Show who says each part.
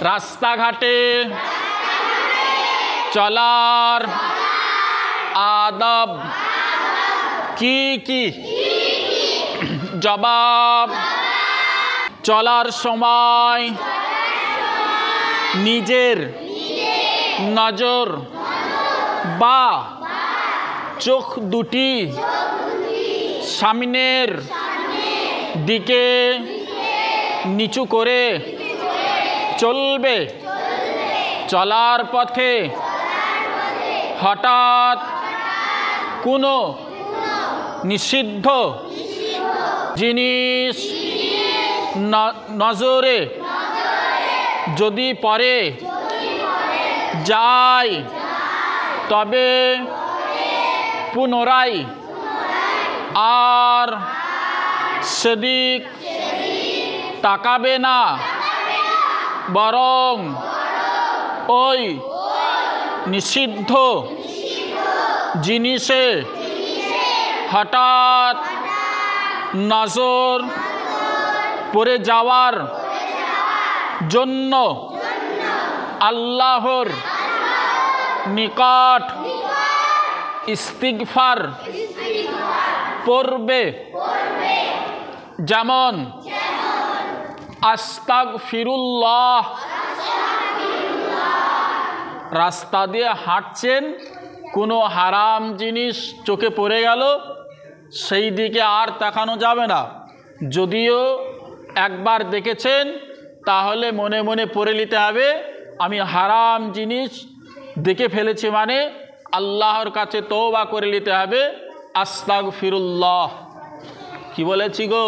Speaker 1: রাস্তাঘাটে চলার আদব কি কি? জবাব: চলার সময় নিজের নজর বা চোখ দুটি সামনের দিকে নিচু করে চলবে। চলার পথে হঠাৎ কোনো নিষিদ্ধ জিনিস নজরে যদি পড়ে যায় তবে পুনরায় আর সেদিক তাকাবে না, বরং ওই নিষিদ্ধ জিনিসে হঠাৎ নজর পড়ে যাওয়ার জন্য আল্লাহর নিকট ইস্তিগফার পড়বে। যেমন আস্তাগফিরুল্লাহ। রাস্তা দিয়ে হাঁটছেন, কোনো হারাম জিনিস চোখে পড়ে গেল, সেই দিকে আর তাকানো যাবে না। যদিও একবার দেখেছেন তাহলে মনে মনে পড়ে নিতে হবে আমি হারাম জিনিস দেখে ফেলেছি, মানে আল্লাহর কাছে তওবা করে নিতে হবে। আস্তাগফিরুল্লাহ। কি বলেছি গো?